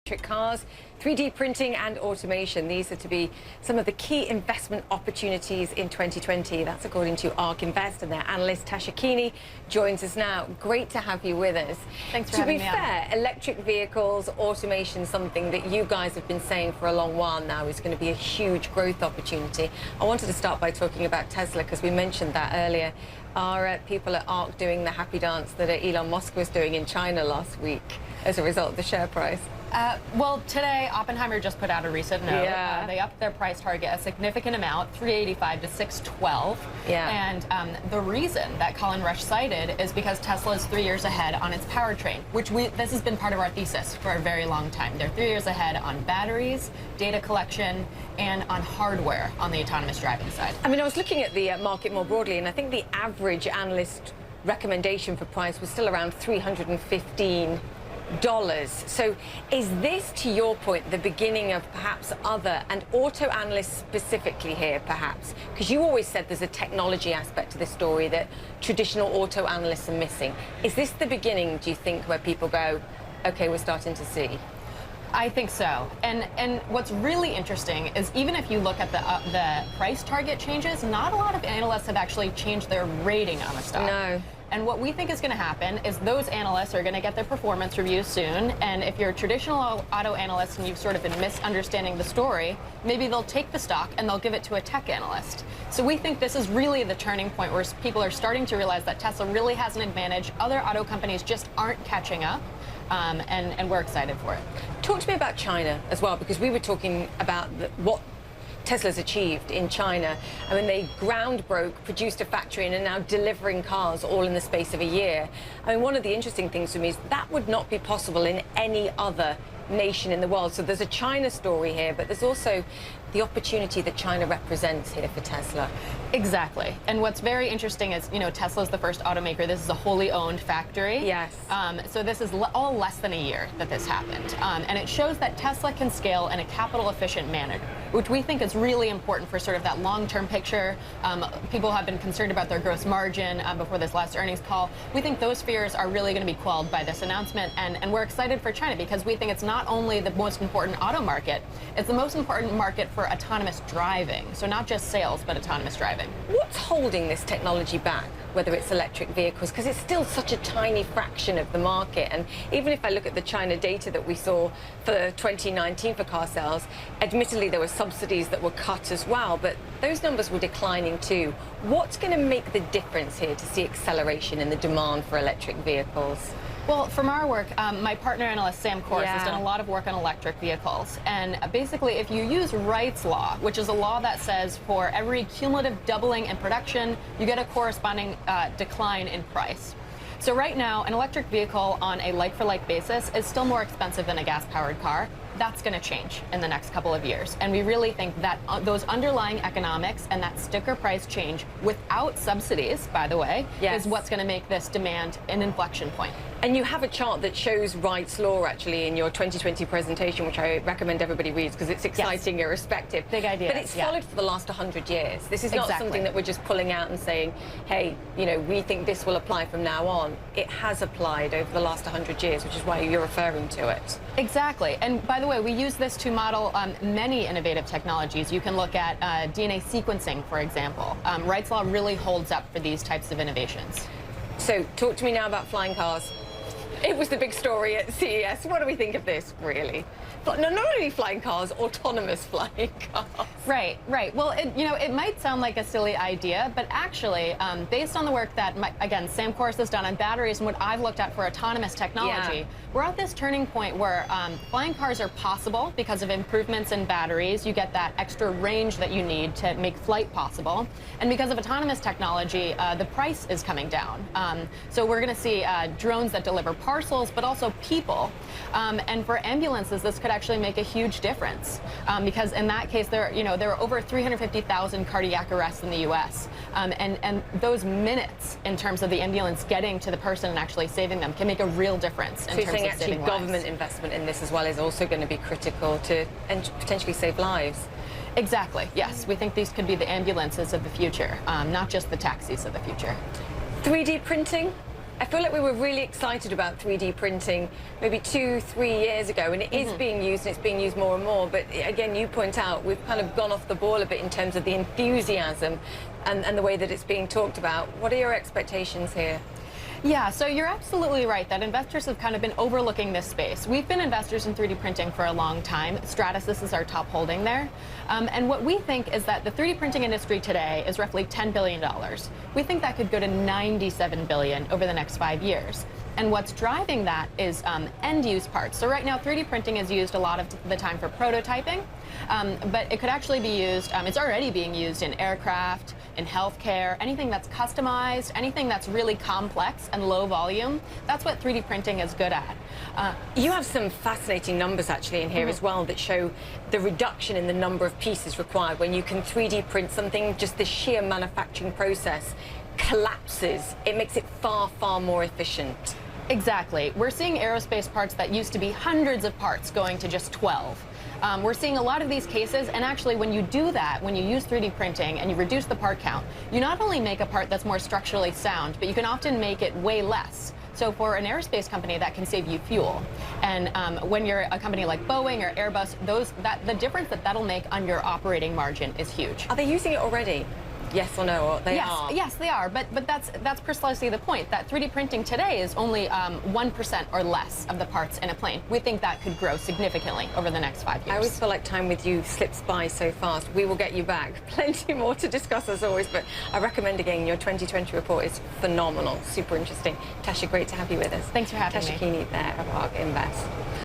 electric cars, 3D printing and automation. These are to be some of the key investment opportunities in 2020. That's according to Ark-Invest, and their analyst Tasha Keeney joins us now. Great to have you with us. Thanks for having me. To be fair, electric vehicles, automation, something that you guys have been saying for a long while now is going to be a huge growth opportunity. I wanted to start by talking about Tesla because we mentioned that earlier. Are people at Ark doing the happy dance that Elon Musk was doing in China last week as a result of the share price? Well, today, Oppenheimer just put out a recent note. Yeah. They upped their price target a significant amount, 385 to 612. Yeah. And the reason that Colin Rush cited is because Tesla is 3 years ahead on its powertrain, which this has been part of our thesis for a very long time. They're 3 years ahead on batteries, data collection, and on hardware on the autonomous driving side. I mean, I was looking at the market more broadly, and I think the average analyst recommendation for price was still around $315. So is this, to your point, the beginning of perhaps other, and auto analysts specifically here, perhaps? Because you always said there's a technology aspect to this story that traditional auto analysts are missing. Is this the beginning, do you think, where people go, okay, we're starting to see? I think so. And what's really interesting is even if you look at the price target changes, not a lot of analysts have actually changed their rating on the stock. No. And what we think is going to happen is those analysts are going to get their performance reviews soon. And if you're a traditional auto analyst and you've sort of been misunderstanding the story, maybe they'll take the stock and they'll give it to a tech analyst. So we think this is really the turning point where people are starting to realize that Tesla really has an advantage. Other auto companies just aren't catching up. And we're excited for it. Talk to me about China as well, because we were talking about what Tesla's achieved in China. I mean, they ground broke, produced a factory, and are now delivering cars all in the space of a year. I mean, one of the interesting things for me is that would not be possible in any other nation in the world. So there's a China story here, but there's also the opportunity that China represents here for Tesla. Exactly. And what's very interesting is, you know, Tesla's the first automaker. This is a wholly owned factory. Yes. So this is all less than a year that this happened. And it shows that Tesla can scale in a capital efficient manner, which we think is really important for sort of that long-term picture. People have been concerned about their gross margin before this last earnings call. We think those fears are really going to be quelled by this announcement. And we're excited for China because we think it's not only the most important auto market, it's the most important market for autonomous driving. So not just sales, but autonomous driving. What's holding this technology back, whether it's electric vehicles? Because it's still such a tiny fraction of the market. And even if I look at the China data that we saw for 2019 for car sales, admittedly there were subsidies that were cut as well, but those numbers were declining too. What's going to make the difference here to see acceleration in the demand for electric vehicles? Well, from our work, my partner analyst, Sam Kors, has done a lot of work on electric vehicles. And basically, if you use Wright's law, which is a law that says for every cumulative doubling in production, you get a corresponding decline in price. So right now, an electric vehicle on a like-for-like basis is still more expensive than a gas-powered car. That's going to change in the next couple of years. And we really think that those underlying economics and that sticker price change without subsidies, by the way, is what's going to make this demand an inflection point. And you have a chart that shows Wright's law actually in your 2020 presentation, which I recommend everybody reads because it's exciting irrespective. Big idea. But it's followed for the last 100 years. This is not something that we're just pulling out and saying, hey, you know, we think this will apply from now on. It has applied over the last 100 years, which is why you're referring to it. Exactly. And by the way, we use this to model many innovative technologies. You can look at DNA sequencing, for example. Wright's law really holds up for these types of innovations. So talk to me now about flying cars. It was the big story at CES. What do we think of this, really? But not only flying cars, autonomous flying cars. Right, right. Well, it might sound like a silly idea, but actually, based on the work that, again, Sam Kors has done on batteries and what I've looked at for autonomous technology, we're at this turning point where flying cars are possible because of improvements in batteries. You get that extra range that you need to make flight possible. And because of autonomous technology, the price is coming down. So we're going to see drones that deliver parcels, but also people. And for ambulances, this could actually make a huge difference because in that case, there are over 350,000 cardiac arrests in the U.S. And those minutes in terms of the ambulance getting to the person and actually saving them can make a real difference in terms of saving lives. So you're saying actually government investment in this as well is also going to be critical to potentially save lives? Exactly, yes. We think these could be the ambulances of the future, not just the taxis of the future. 3D printing? I feel like we were really excited about 3D printing maybe 2-3 years ago, and it is being used, and it's being used more and more. But again, you point out we've kind of gone off the ball a bit in terms of the enthusiasm and the way that it's being talked about. What are your expectations here? Yeah, so you're absolutely right that investors have kind of been overlooking this space. We've been investors in 3D printing for a long time. Stratasys is our top holding there. And what we think is that the 3D printing industry today is roughly $10 billion. We think that could go to $97 billion over the next 5 years. And what's driving that is end-use parts. So right now, 3D printing is used a lot of the time for prototyping, but it could actually be used, it's already being used in aircraft, in healthcare, anything that's customized, anything that's really complex and low volume. That's what 3D printing is good at. You have some fascinating numbers actually in here as well that show the reduction in the number of pieces required when you can 3D print something. Just the sheer manufacturing process collapses. It makes it far, far more efficient. Exactly. We're seeing aerospace parts that used to be hundreds of parts going to just 12. We're seeing a lot of these cases, and actually when you do that, when you use 3D printing and you reduce the part count, you not only make a part that's more structurally sound, but you can often make it way less. So for an aerospace company, that can save you fuel. And when you're a company like Boeing or Airbus, the difference that'll make on your operating margin is huge. Are they using it already? Yes or no? Or they are? Yes, they are. But that's precisely the point. That 3D printing today is only 1% or less of the parts in a plane. We think that could grow significantly over the next 5 years. I always feel like time with you slips by so fast. We will get you back. Plenty more to discuss as always, but I recommend again your 2020 report is phenomenal, super interesting. Tasha, great to have you with us. Thanks for having me. Tasha Keeney there of Ark-Invest.